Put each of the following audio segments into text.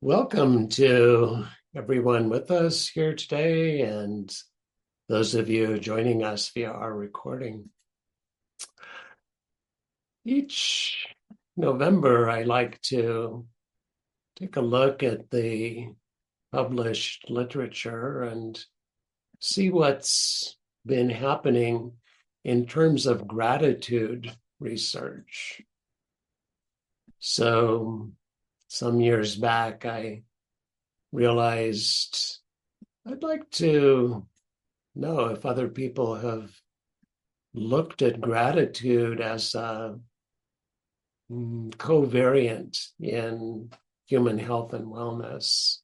Welcome to everyone with us here today and those of you joining us via our recording. Each November, I like to take a look at the published literature and see what's been happening in terms of gratitude research. So some years back, I realized I'd like to know if other people have looked at gratitude as a covariant in human health and wellness.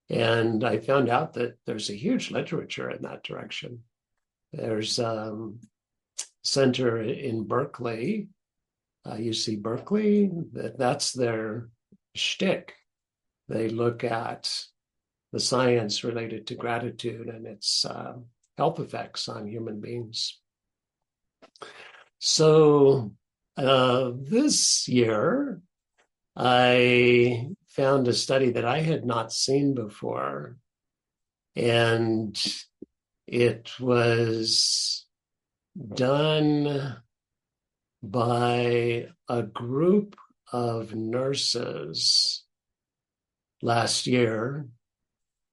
And I found out that there's a huge literature in that direction. There's a center in Berkeley, UC Berkeley, that's their shtick. They look at the science related to gratitude and its health effects on human beings. So this year, I found a study that I had not seen before, and it was done by a group of nurses last year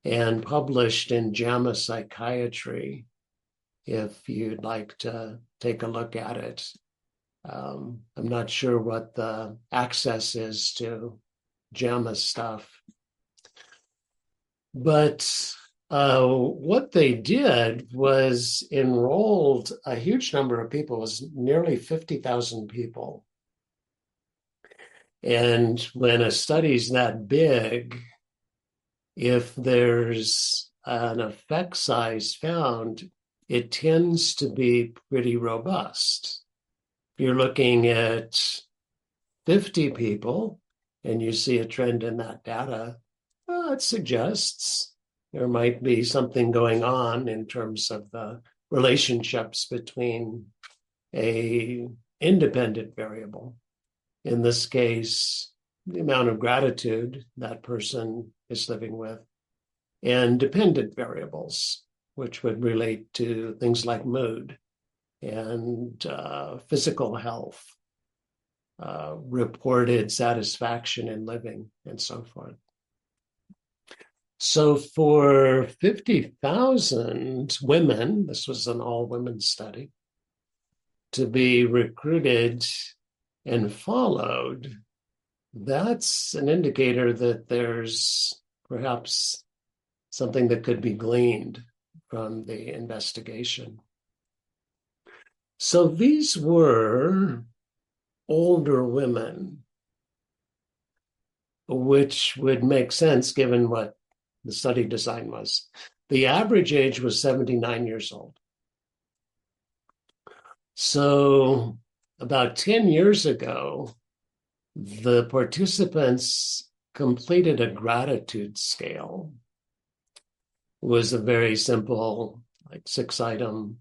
and published in JAMA Psychiatry, if you'd like to take a look at it. I'm not sure what the access is to JAMA stuff. But what they did was enrolled a huge number of people. It was nearly 50,000 people. And when a study's that big, if there's an effect size found, it tends to be pretty robust. If you're looking at 50 people and you see a trend in that data, well, it suggests there might be something going on in terms of the relationships between a independent variable. In this case, the amount of gratitude that person is living with, and dependent variables, which would relate to things like mood and physical health, reported satisfaction in living, and so forth. So for 50,000 women, this was an all-women study, to be recruited and followed, that's an indicator that there's perhaps something that could be gleaned from the investigation. So these were older women, which would make sense given what the study design was. The average age was 79 years old. So about 10 years ago, the participants completed a gratitude scale. It was a very simple, like 6-item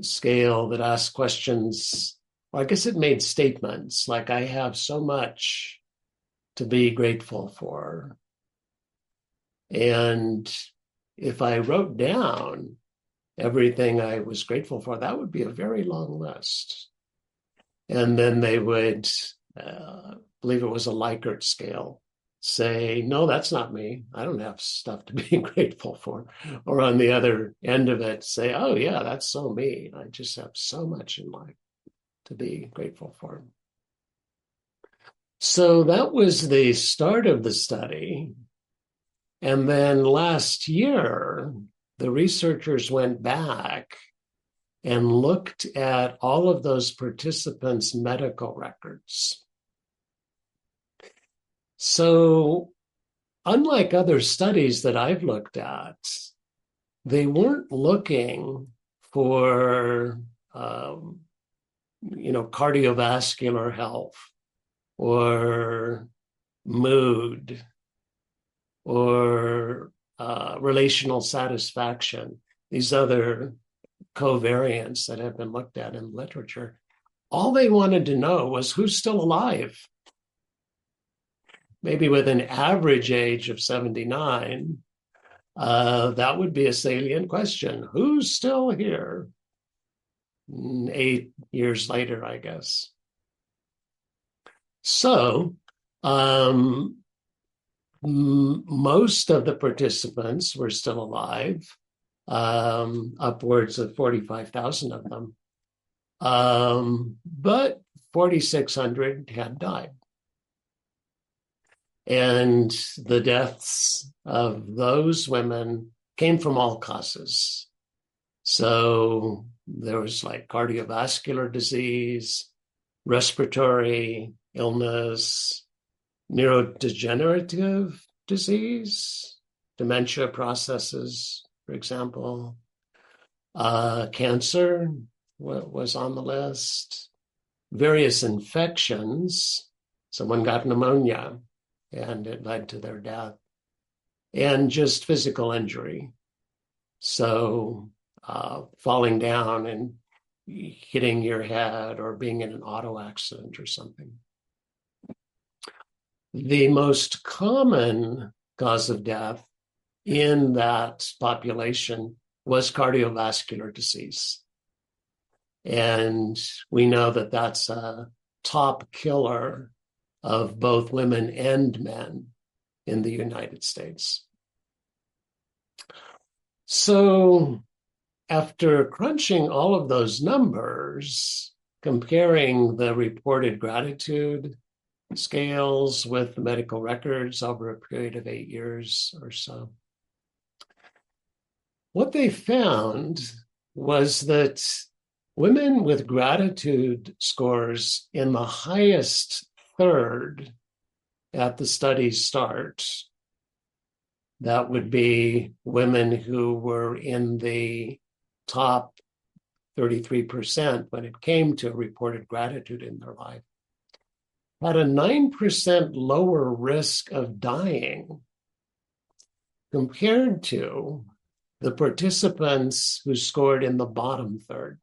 scale that asked questions. Well, I guess it made statements like, I have so much to be grateful for. And if I wrote down everything I was grateful for, that would be a very long list. And then they would, believe it was a Likert scale, say, no, that's not me. I don't have stuff to be grateful for. Or on the other end of it, say, oh yeah, that's so me. I just have so much in life to be grateful for. So that was the start of the study. And then last year, the researchers went back and looked at all of those participants' medical records. So, unlike other studies that I've looked at, they weren't looking for, cardiovascular health or mood or relational satisfaction, these other covariants that have been looked at in literature. All they wanted to know was who's still alive. maybe with an average age of 79, that would be a salient question. Who's still here? 8 years later, I guess. So, most of the participants were still alive, upwards of 45,000 of them. But 4,600 had died. And the deaths of those women came from all causes. So there was like cardiovascular disease, respiratory illness, neurodegenerative disease, dementia processes, for example, cancer was on the list, various infections. Someone got pneumonia and it led to their death, and just physical injury. So falling down and hitting your head or being in an auto accident or something. The most common cause of death in that population was cardiovascular disease. And we know that that's a top killer of both women and men in the United States. So after crunching all of those numbers, comparing the reported gratitude scales with the medical records over a period of 8 years or so, what they found was that women with gratitude scores in the highest third at the study's start, that would be women who were in the top 33% when it came to reported gratitude in their life, had a 9% lower risk of dying compared to the participants who scored in the bottom third.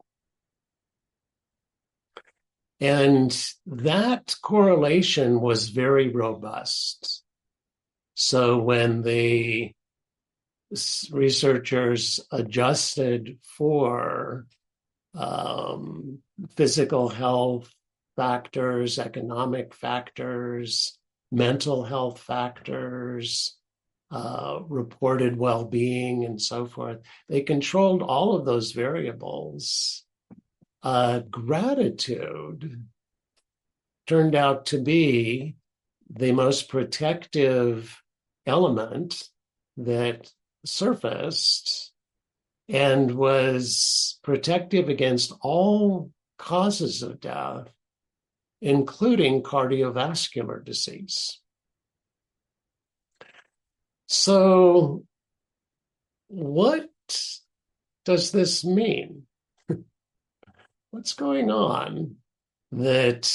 And that correlation was very robust. So when the researchers adjusted for physical health factors, economic factors, mental health factors, reported well-being, and so forth, they controlled all of those variables. Gratitude turned out to be the most protective element that surfaced and was protective against all causes of death, including cardiovascular disease. So, what does this mean? What's going on that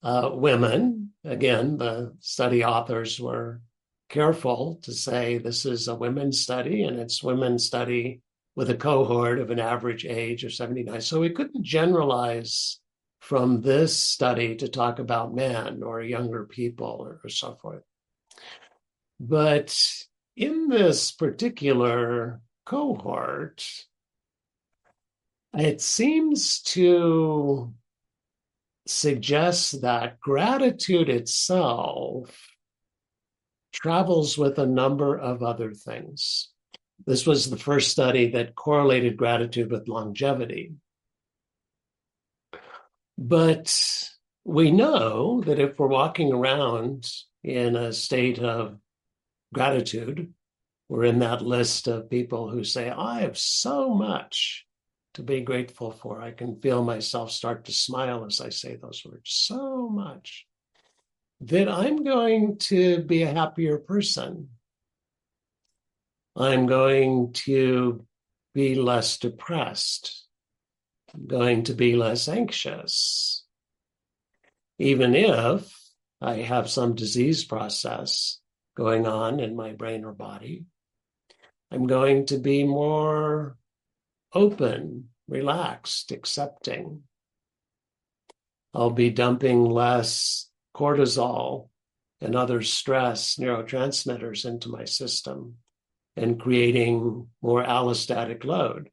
women, again, the study authors were careful to say this is a women's study, and it's women's study with a cohort of an average age of 79. So we couldn't generalize from this study to talk about men or younger people or so forth. But in this particular cohort, it seems to suggest that gratitude itself travels with a number of other things. This was the first study that correlated gratitude with longevity. But we know that if we're walking around in a state of gratitude, we're in that list of people who say, I have so much to be grateful for. I can feel myself start to smile as I say those words, so much, that I'm going to be a happier person. I'm going to be less depressed. I'm going to be less anxious. Even if I have some disease process going on in my brain or body, I'm going to be more open, relaxed, accepting. I'll be dumping less cortisol and other stress neurotransmitters into my system and creating more allostatic load,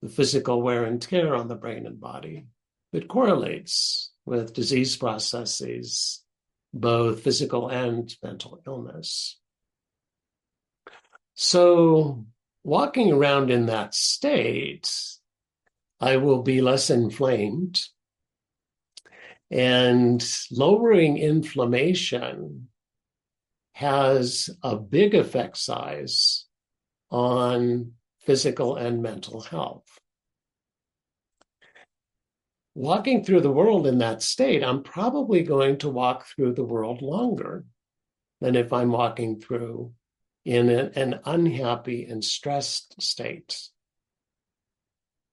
the physical wear and tear on the brain and body. It correlates with disease processes, both physical and mental illness. So walking around in that state, I will be less inflamed, and lowering inflammation has a big effect size on physical and mental health. Walking through the world in that state, I'm probably going to walk through the world longer than if I'm walking through in an unhappy and stressed state.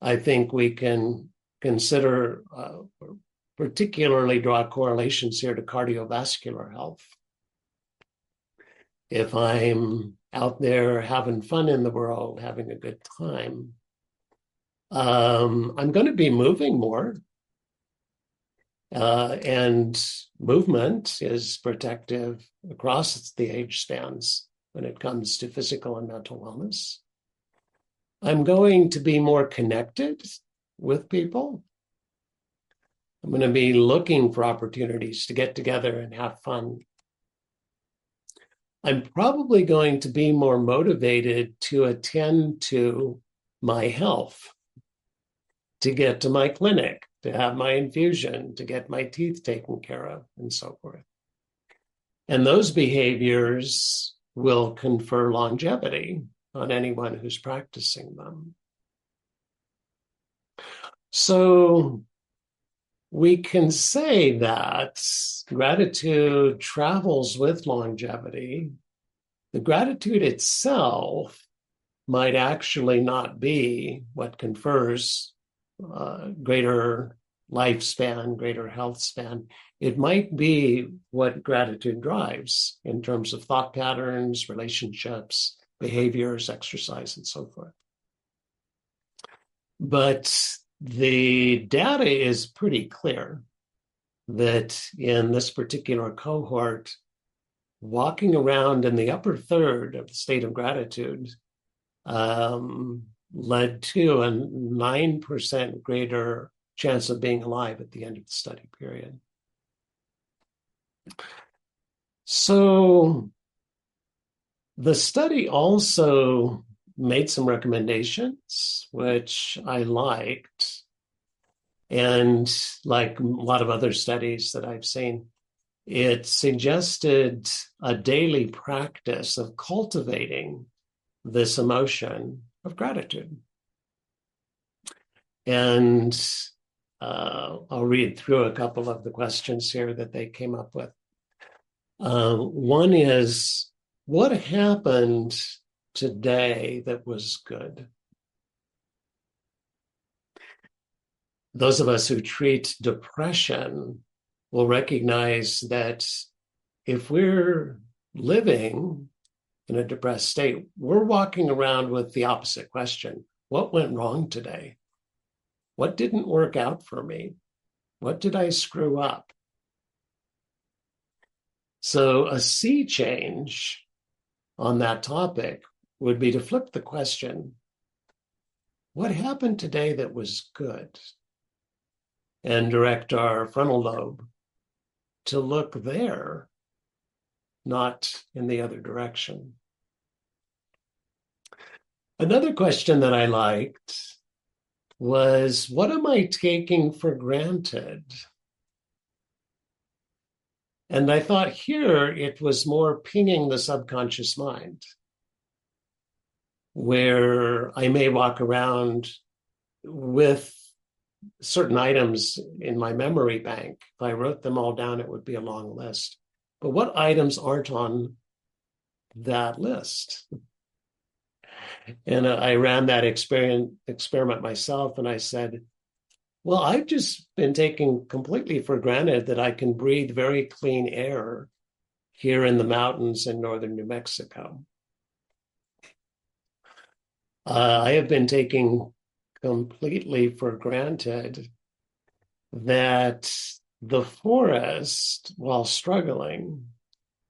I think we can consider, particularly draw correlations here to cardiovascular health. If I'm out there having fun in the world, having a good time, I'm going to be moving more. And movement is protective across the age spans when it comes to physical and mental wellness. I'm going to be more connected with people. I'm going to be looking for opportunities to get together and have fun. I'm probably going to be more motivated to attend to my health, to get to my clinic, to have my infusion, to get my teeth taken care of, and so forth. And those behaviors will confer longevity on anyone who's practicing them. So we can say that gratitude travels with longevity. The gratitude itself might actually not be what confers greater lifespan, greater health span. It might be what gratitude drives in terms of thought patterns, relationships, behaviors, exercise, and so forth. But the data is pretty clear that in this particular cohort, walking around in the upper third of the state of gratitude led to a 9% greater chance of being alive at the end of the study period. So the study also made some recommendations, which I liked. And like a lot of other studies that I've seen, it suggested a daily practice of cultivating this emotion of gratitude. And I'll read through a couple of the questions here that they came up with. One is, what happened today that was good? Those of us who treat depression will recognize that if we're living in a depressed state, we're walking around with the opposite question. What went wrong today? What didn't work out for me? What did I screw up? So a sea change on that topic would be to flip the question, what happened today that was good? And direct our frontal lobe to look there, not in the other direction. Another question that I liked was, what am I taking for granted? And I thought here it was more pinging the subconscious mind, where I may walk around with certain items in my memory bank. If I wrote them all down, it would be a long list. But what items aren't on that list? And I ran that experiment myself, and I said, well, I've just been taking completely for granted that I can breathe very clean air here in the mountains in northern New Mexico. I have been taking completely for granted that the forest, while struggling,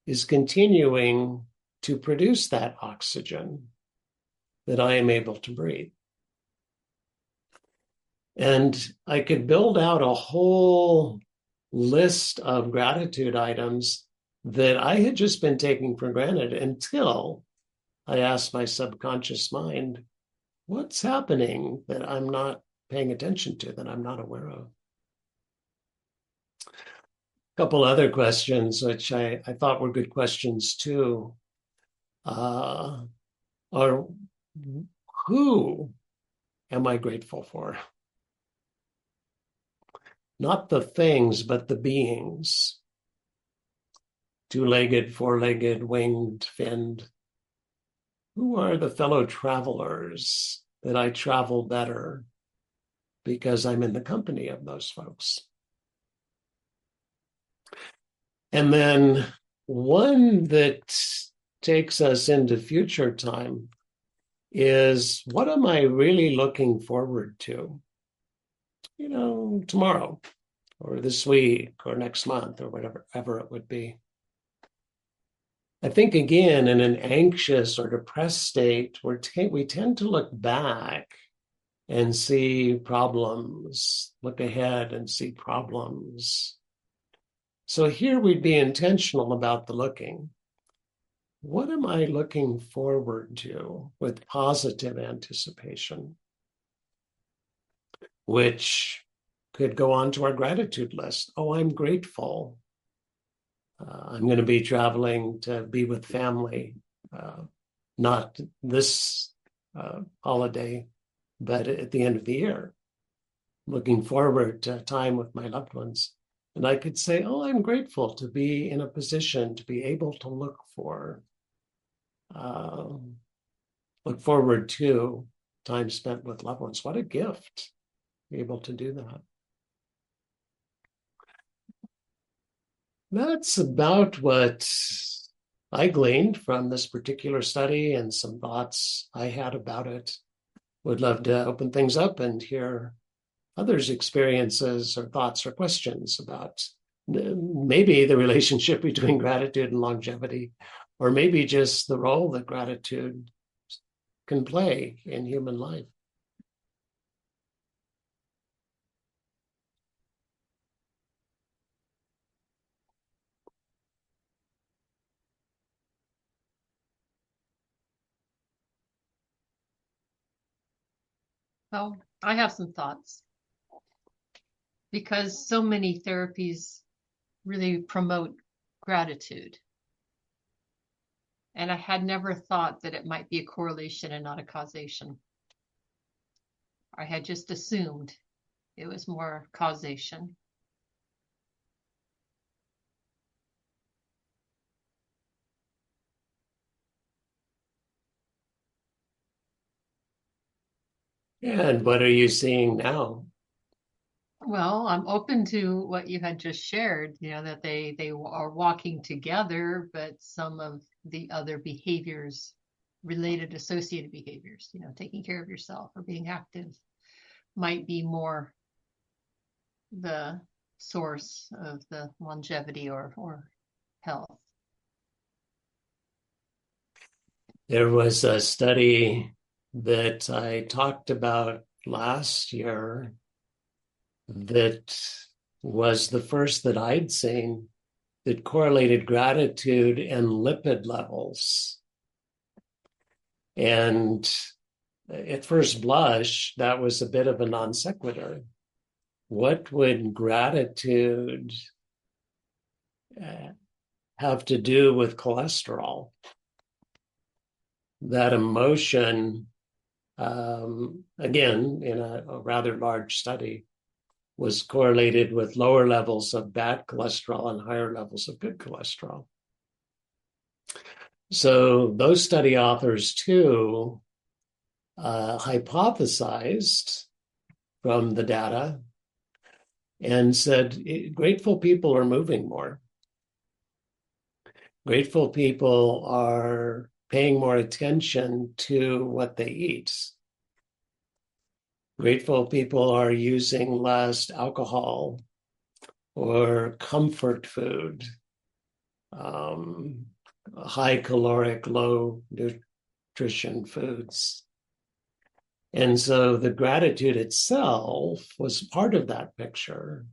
is continuing to produce that oxygen that I am able to breathe. And I could build out a whole list of gratitude items that I had just been taking for granted until I asked my subconscious mind, what's happening that I'm not paying attention to, that I'm not aware of? A couple other questions, which I thought were good questions too, are who am I grateful for? Not the things, but the beings. Two-legged, four-legged, winged, finned. Who are the fellow travelers that I travel better because I'm in the company of those folks? And then one that takes us into future time is, what am I really looking forward to? Tomorrow or this week or next month or whatever it would be. I think, again, in an anxious or depressed state, we tend to look back and see problems, look ahead and see problems. So here we'd be intentional about the looking. What am I looking forward to with positive anticipation? Which could go on to our gratitude list. Oh, I'm grateful. I'm going to be traveling to be with family, not this holiday, but at the end of the year, looking forward to time with my loved ones. And I could say, oh, I'm grateful to be in a position to be able to look forward to time spent with loved ones. What a gift to be able to do that. That's about what I gleaned from this particular study and some thoughts I had about it. Would love to open things up and hear others' experiences or thoughts or questions about maybe the relationship between gratitude and longevity, or maybe just the role that gratitude can play in human life. Well, I have some thoughts because so many therapies really promote gratitude. And I had never thought that it might be a correlation and not a causation. I had just assumed it was more causation. And what are you seeing now? Well, I'm open to what you had just shared, that they are walking together, but some of the other behaviors, related associated behaviors, taking care of yourself or being active, might be more the source of the longevity or health. There was a study that I talked about last year that was the first that I'd seen that correlated gratitude and lipid levels. And at first blush, that was a bit of a non sequitur. What would gratitude have to do with cholesterol? That emotion, again, in a rather large study, was correlated with lower levels of bad cholesterol and higher levels of good cholesterol. So those study authors, too, hypothesized from the data and said, grateful people are moving more. Grateful people are paying more attention to what they eat. Grateful people are using less alcohol or comfort food. um, high caloric, low nutrition foods. And so the gratitude itself was part of that picture.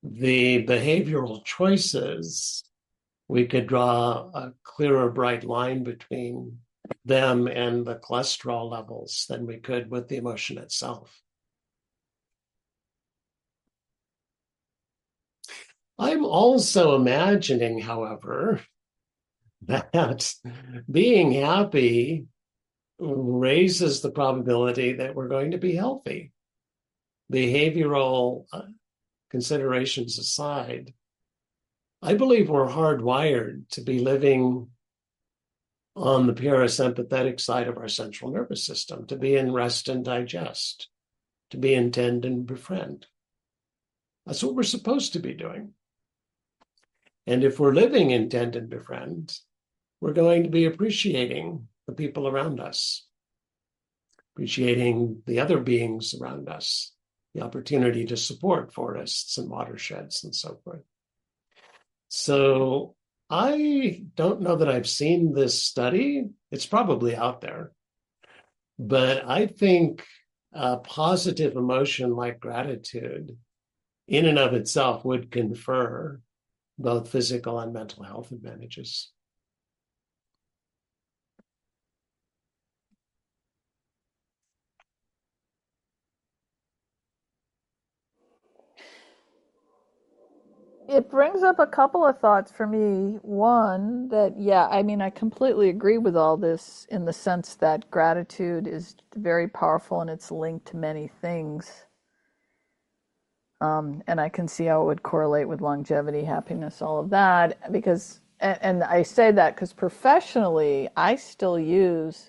The behavioral choices, we could draw a clearer, bright line between them and the cholesterol levels than we could with the emotion itself. I'm also imagining, however, that being happy raises the probability that we're going to be healthy. Behavioral considerations aside, I believe we're hardwired to be living on the parasympathetic side of our central nervous system, to be in rest and digest, to be in tend and befriend. That's what we're supposed to be doing. And if we're living in tend and befriend, we're going to be appreciating the people around us, appreciating the other beings around us, the opportunity to support forests and watersheds and so forth. So I don't know that I've seen this study. It's probably out there. But I think a positive emotion like gratitude in and of itself would confer both physical and mental health advantages. It brings up a couple of thoughts for me. One, that, yeah, I mean, I completely agree with all this in the sense that gratitude is very powerful and it's linked to many things. And I can see how it would correlate with longevity, happiness, all of that. Because, and I say that because professionally, I still use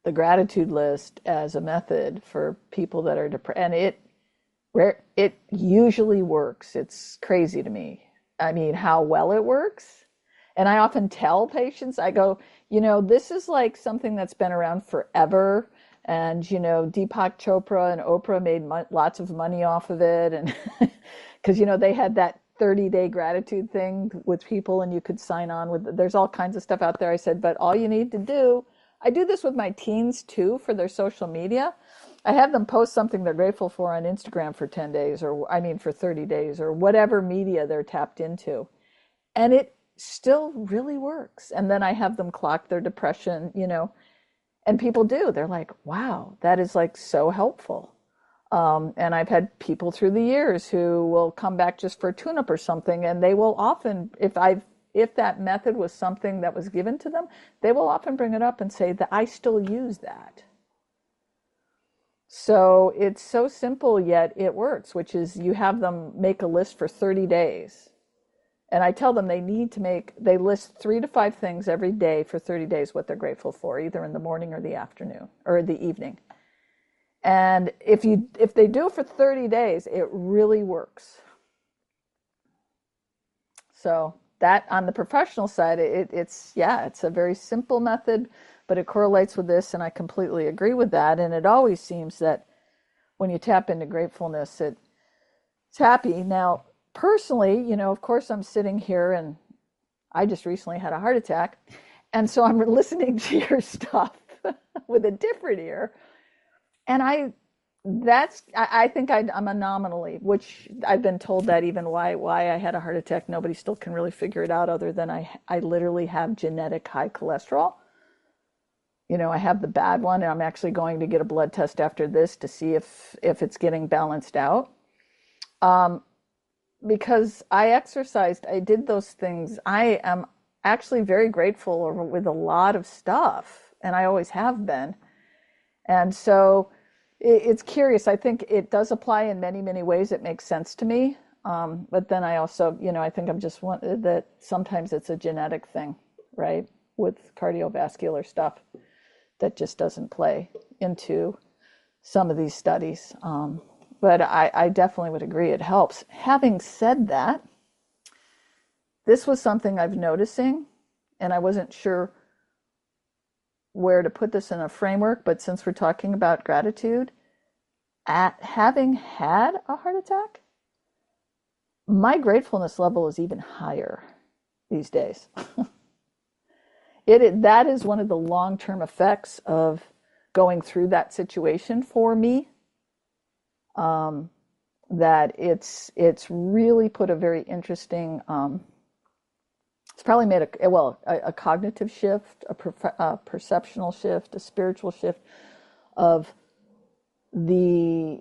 the gratitude list as a method for people that are depressed. And it usually works. It's crazy to me. I mean, how well it works. And I often tell patients, I go, this is like something that's been around forever. And, Deepak Chopra and Oprah made lots of money off of it. And because, they had that 30-day gratitude thing with people and you could sign on with, there's all kinds of stuff out there. I said, but all you need to do, I do this with my teens too for their social media. I have them post something they're grateful for on Instagram for 10 days, for 30 days, or whatever media they're tapped into. And it still really works. And then I have them clock their depression, and people do. They're like, wow, that is like so helpful. And I've had people through the years who will come back just for a tune-up or something, and they will often, if that method was something that was given to them, they will often bring it up and say that I still use that. So it's so simple, yet it works, which is you have them make a list for 30 days. And I tell them they list 3 to 5 things every day for 30 days, what they're grateful for, either in the morning or the afternoon or the evening. And if they do it for 30 days, it really works. So that on the professional side, it's a very simple method, but it correlates with this, and I completely agree with that. And it always seems that when you tap into gratefulness, it's happy. Now, personally, of course, I'm sitting here and I just recently had a heart attack. And so I'm listening to your stuff with a different ear. And I think I'm anomaly, which I've been told that even why I had a heart attack, nobody still can really figure it out other than I literally have genetic high cholesterol. I have the bad one, and I'm actually going to get a blood test after this to see if it's getting balanced out. Because I exercised, I did those things. I am actually very grateful with a lot of stuff, and I always have been. And so it's curious. I think it does apply in many, many ways. It makes sense to me. But then I also, I think I'm just one that sometimes it's a genetic thing, right? With cardiovascular stuff that just doesn't play into some of these studies. But I definitely would agree it helps. Having said that, this was something I've noticing, and I wasn't sure where to put this in a framework, but since we're talking about gratitude, at having had a heart attack, my gratefulness level is even higher. these days. That is one of the long-term effects of going through that situation for me. That it's really put a very interesting. It's probably made a cognitive shift, a perceptional shift, a spiritual shift of the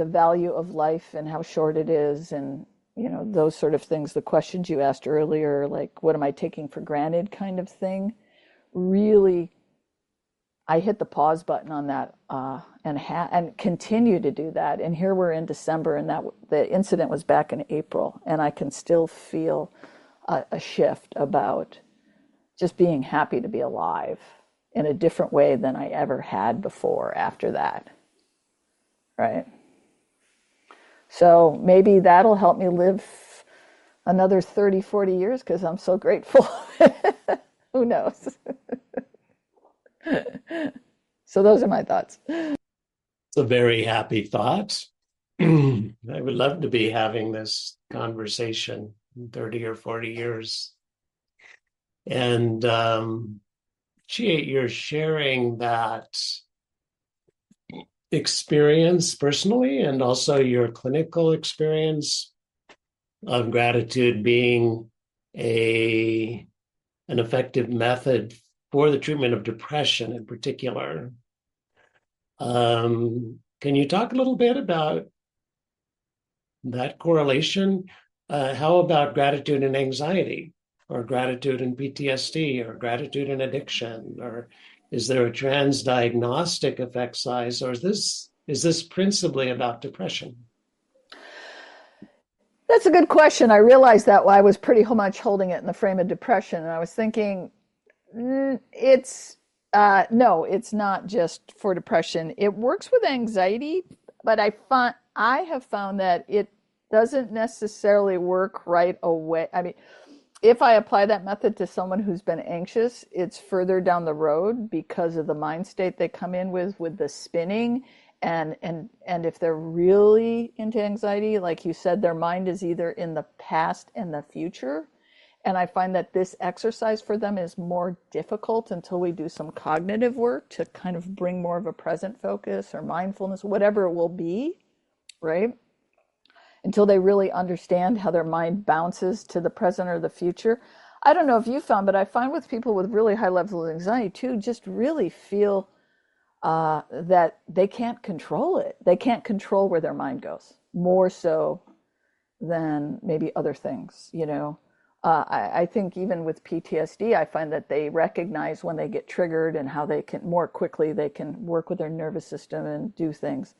value of life and how short it is, and those sort of things. The questions you asked earlier, like what am I taking for granted, kind of thing. Really, I hit the pause button on that, and continue to do that. And here we're in December, and the incident was back in April, and I can still feel a shift about just being happy to be alive in a different way than I ever had before after that. Right? So maybe that'll help me live another 30, 40 years because I'm so grateful. Who knows? So those are my thoughts. It's a very happy thought. I would love to be having this conversation in 30 or 40 years. And you're sharing that experience personally, and also your clinical experience of gratitude being an effective method for the treatment of depression in particular. Can you talk a little bit about that correlation? How about gratitude and anxiety, or gratitude and PTSD, or gratitude and addiction? Or is there a transdiagnostic effect size, or is this principally about depression? That's a good question. I realized that I was pretty much holding it in the frame of depression, and I was thinking, no, it's not just for depression. It works with anxiety, but I have found that it doesn't necessarily work right away. I mean, if I apply that method to someone who's been anxious, it's further down the road because of the mind state they come in with the spinning. And if they're really into anxiety, like you said, their mind is either in the past and the future. And I find that this exercise for them is more difficult until we do some cognitive work to kind of bring more of a present focus or mindfulness, whatever it will be, right? Until they really understand how their mind bounces to the present or the future. I don't know if you found, but I find with people with really high levels of anxiety too, just really feel that they can't control it. They can't control where their mind goes, more so than maybe other things, I think even with PTSD, I find that they recognize when they get triggered and how they can more quickly they can work with their nervous system and do things.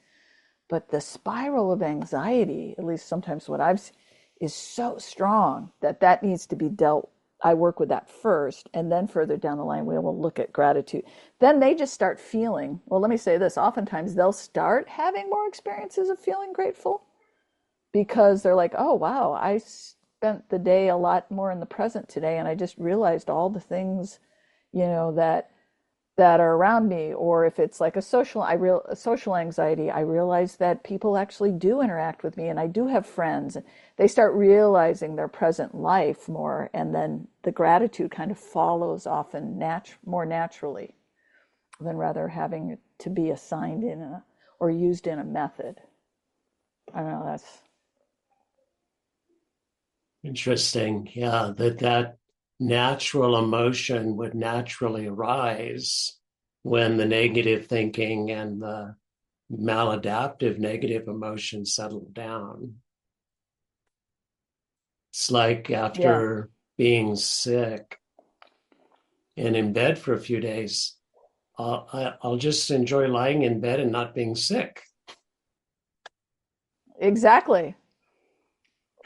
But the spiral of anxiety, at least sometimes what I've seen, is so strong that needs to be dealt. I work with that first, and then further down the line, we will look at gratitude. Then they just start feeling, well, let me say this, oftentimes they'll start having more experiences of feeling grateful because they're like, oh, wow, I spent the day a lot more in the present today, and I just realized all the things, that are around me. Or if it's like a social anxiety, I realize that people actually do interact with me, and I do have friends. They start realizing their present life more, and then the gratitude kind of follows often more naturally than rather having it to be assigned or used in a method. I don't know, that's interesting. Yeah, that natural emotion would naturally arise when the negative thinking and the maladaptive negative emotions settle down. It's like after being sick and in bed for a few days, I'll just enjoy lying in bed and not being sick. Exactly.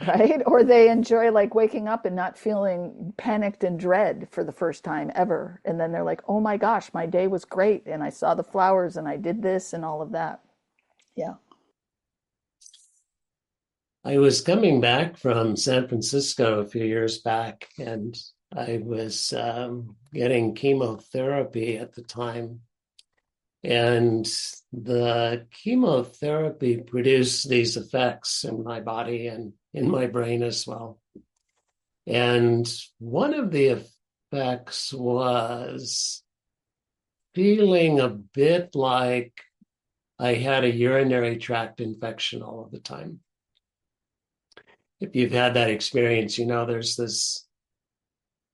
Right? Or they enjoy like waking up and not feeling panicked and dread for the first time ever. And then they're like, oh my gosh, my day was great. And I saw the flowers and I did this and all of that. Yeah. I was coming back from San Francisco a few years back, and I was getting chemotherapy at the time. And the chemotherapy produced these effects in my body and in my brain as well. And one of the effects was feeling a bit like I had a urinary tract infection all of the time. If you've had that experience, you know there's this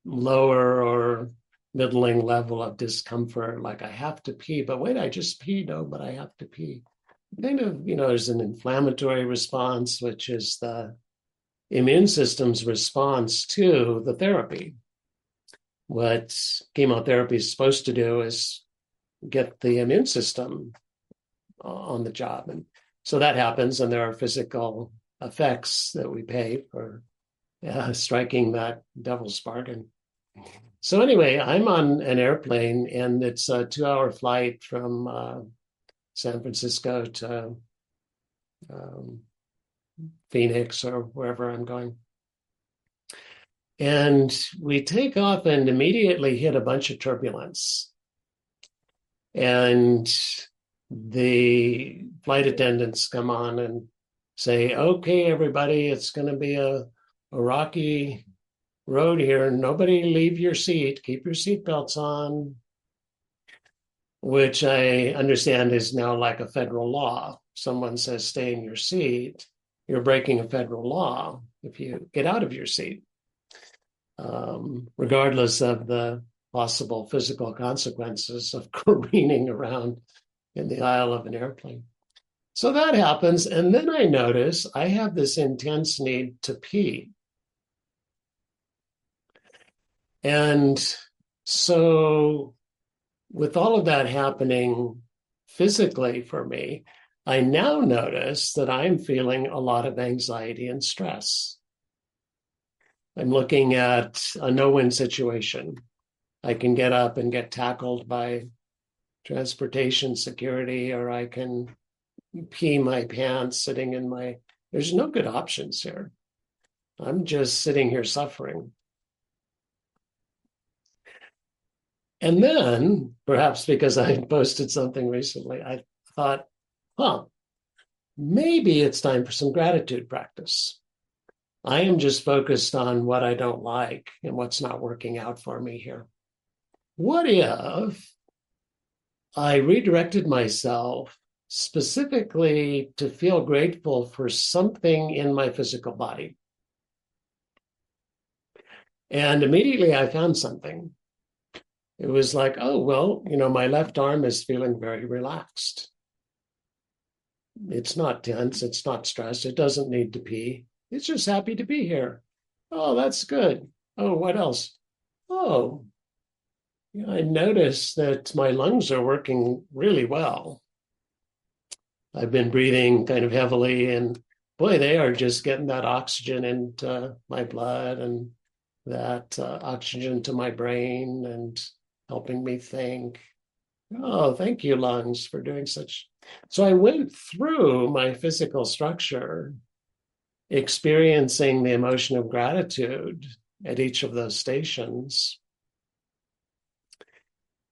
lower or middling level of discomfort, like I have to pee, but wait, I just peed. No, but I have to pee. Kind of, there's an inflammatory response, which is the immune system's response to the therapy. What chemotherapy is supposed to do is get the immune system on the job. And so that happens, and there are physical effects that we pay for striking that devil's bargain. So anyway, I'm on an airplane, and it's a 2-hour flight from San Francisco to Phoenix or wherever I'm going. And we take off and immediately hit a bunch of turbulence. And the flight attendants come on and say, okay, everybody, it's going to be a rocky road here. Nobody leave your seat. Keep your seatbelts on, which I understand is now like a federal law. Someone says, stay in your seat. You're breaking a federal law if you get out of your seat, regardless of the possible physical consequences of careening around in the aisle of an airplane. So that happens. And then I notice I have this intense need to pee. And so with all of that happening physically for me, I now notice that I'm feeling a lot of anxiety and stress. I'm looking at a no-win situation. I can get up and get tackled by transportation security, or I can pee my pants sitting in my... There's no good options here. I'm just sitting here suffering. And then, perhaps because I posted something recently, I thought, maybe it's time for some gratitude practice. I am just focused on what I don't like and what's not working out for me here. What if I redirected myself specifically to feel grateful for something in my physical body? And immediately I found something. It was like, oh, well, my left arm is feeling very relaxed. It's not tense. It's not stressed. It doesn't need to pee. It's just happy to be here. Oh, that's good. Oh, what else? Oh, I noticed that my lungs are working really well. I've been breathing kind of heavily, and boy, they are just getting that oxygen into my blood and that oxygen to my brain and helping me think. Oh, thank you, lungs, for doing such. So I went through my physical structure, experiencing the emotion of gratitude at each of those stations.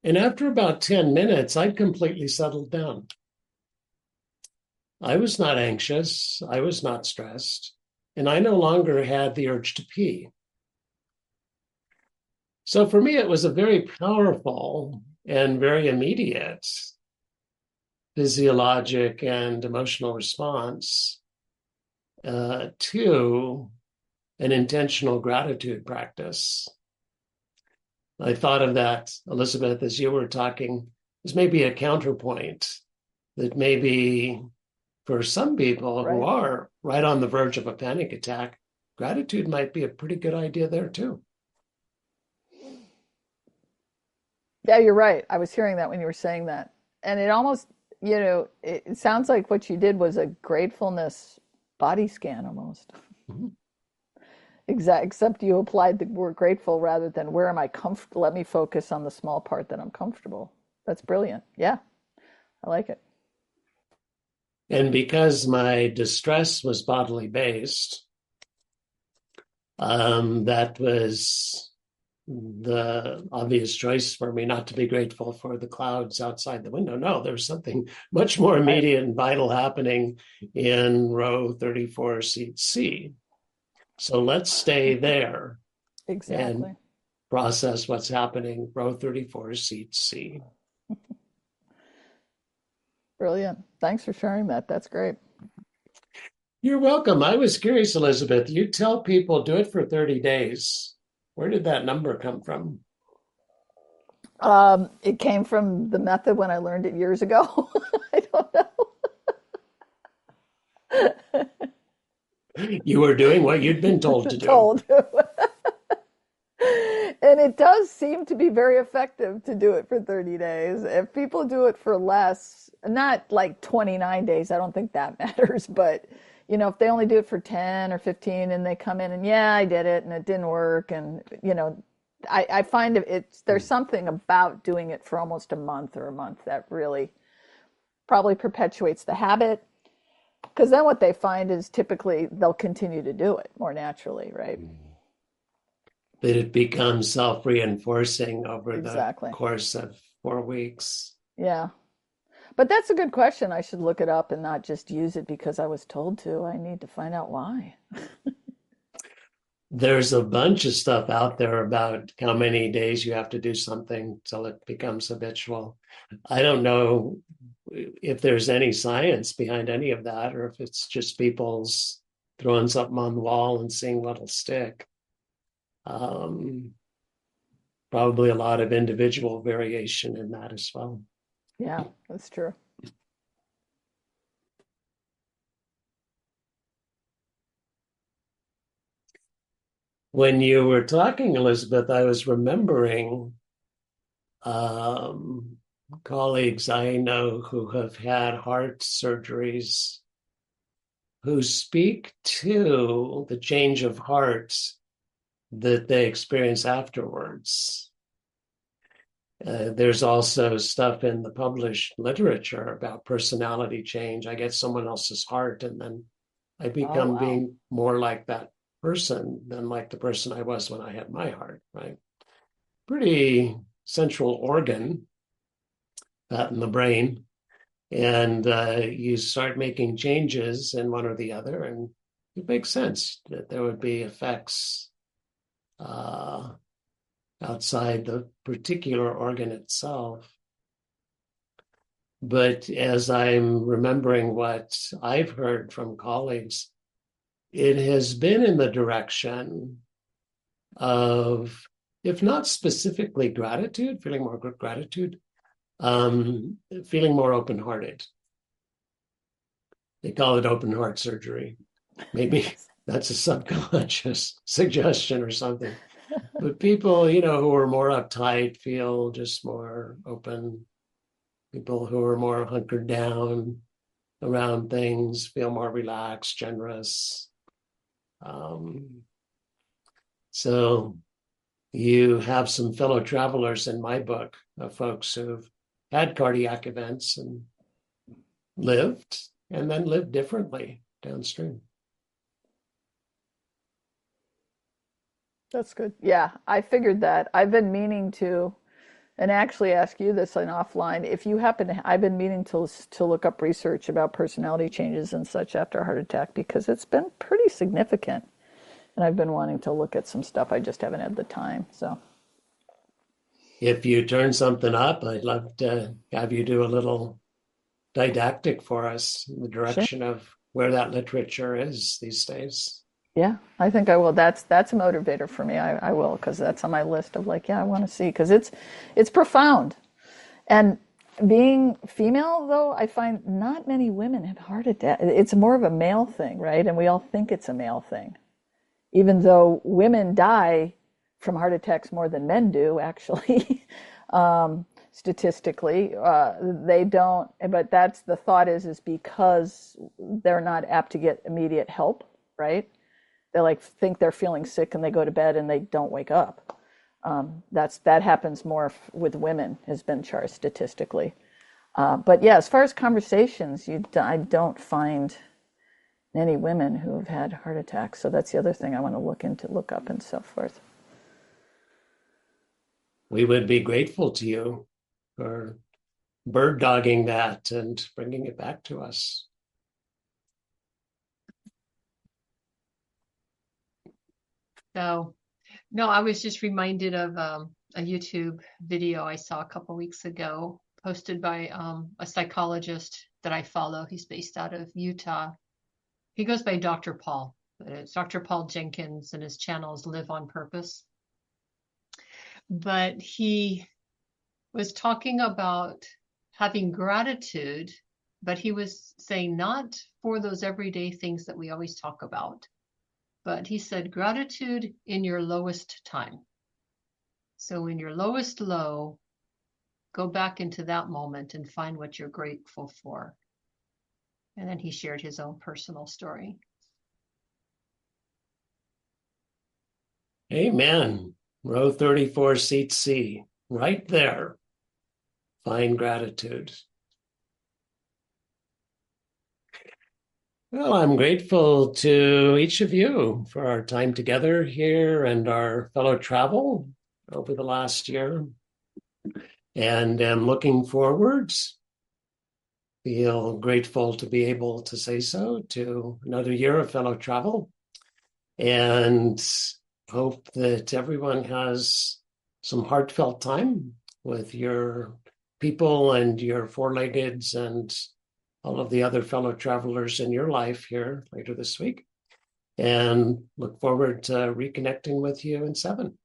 And after about 10 minutes, I'd completely settled down. I was not anxious. I was not stressed. And I no longer had the urge to pee. So for me, it was a very powerful and very immediate physiologic and emotional response to an intentional gratitude practice. I thought of that, Elizabeth, as you were talking, as maybe a counterpoint that maybe for some people who are right on the verge of a panic attack, gratitude might be a pretty good idea there too. Yeah, you're right. I was hearing that when you were saying that. And it almost, it sounds like what you did was a gratefulness body scan almost. Mm-hmm. Except you applied the word grateful rather than where am I comfortable? Let me focus on the small part that I'm comfortable. That's brilliant. Yeah, I like it. And because my distress was bodily based, that was the obvious choice for me, not to be grateful for the clouds outside the window. No, there's something much more immediate and vital happening in row 34, seat C. So let's stay there. Exactly. and process what's happening. Row 34, seat C. Brilliant. Thanks for sharing that. That's great. You're welcome. I was curious, Elizabeth. You tell people do it for 30 days. Where did that number come from? It came from the method when I learned it years ago. I don't know. You were doing what you'd been told to do. Told. And it does seem to be very effective to do it for 30 days. If people do it for less, not like 29 days, I don't think that matters, but if they only do it for 10 or 15 and they come in and yeah, I did it and it didn't work and I find there's something about doing it for almost a month or a month that really probably perpetuates the habit. Because then what they find is typically they'll continue to do it more naturally, right? That it becomes self-reinforcing over the Exactly. course of 4 weeks. Yeah. But that's a good question. I should look it up and not just use it because I was told to. I need to find out why. There's a bunch of stuff out there about how many days you have to do something till it becomes habitual. I don't know if there's any science behind any of that, or if it's just people's throwing something on the wall and seeing what'll stick. Probably a lot of individual variation in that as well. Yeah, that's true. When you were talking, Elizabeth, I was remembering um, colleagues I know who have had heart surgeries who speak to the change of heart that they experience afterwards. There's also stuff in the published literature about personality change. I get someone else's heart and then I Oh, become wow. being more like that person than like the person I was when I had my heart, right? Pretty central organ, that in the brain. And you start making changes in one or the other, and it makes sense that there would be effects uh, outside the particular organ itself. But as I'm remembering what I've heard from colleagues, it has been in the direction of, if not specifically gratitude, feeling more gratitude, feeling more open-hearted. They call it open heart surgery. Maybe that's a subconscious suggestion or something. But people, who are more uptight feel just more open. People who are more hunkered down around things feel more relaxed, generous. Um, so you have some fellow travelers in my book of folks who've had cardiac events and lived and then lived differently downstream. That's good. Yeah, I figured that. I've been meaning to, and actually ask you this on offline. If you happen to, I've been meaning to look up research about personality changes and such after a heart attack because it's been pretty significant. And I've been wanting to look at some stuff. I just haven't had the time. So, If you turn something up, I'd love to have you do a little didactic for us in the sure. direction of where that literature is these days. Yeah, I think I will. That's a motivator for me. I will because that's on my list of like, yeah, I want to see because it's profound. And being female, though, I find not many women have heart attack. It's more of a male thing, right? And we all think it's a male thing, even though women die from heart attacks more than men do, actually. Statistically, they don't. But that's the thought is because they're not apt to get immediate help, right? They like think they're feeling sick and they go to bed and they don't wake up. That happens more with women, has been charted statistically. But yeah, as far as conversations, I don't find many women who have had heart attacks. So that's the other thing I want to look up and so forth. We would be grateful to you for bird dogging that and bringing it back to us. So No, I was just reminded of a YouTube video I saw a couple weeks ago, posted by a psychologist that I follow. He's based out of Utah. He goes by Dr. Paul. It's Dr. Paul Jenkins, and his channel is Live on Purpose. But he was talking about having gratitude, but he was saying not for those everyday things that we always talk about, but he said gratitude in your lowest time. So in your lowest low, go back into that moment and find what you're grateful for. And then he shared his own personal story. Amen. Row 34, seat C, right there. Find gratitude. Well, I'm grateful to each of you for our time together here and our fellow travel over the last year. And am looking forward, feel grateful to be able to say so, to another year of fellow travel. And hope that everyone has some heartfelt time with your people and your four-leggeds and all of the other fellow travelers in your life here later this week. And look forward to reconnecting with you in 7.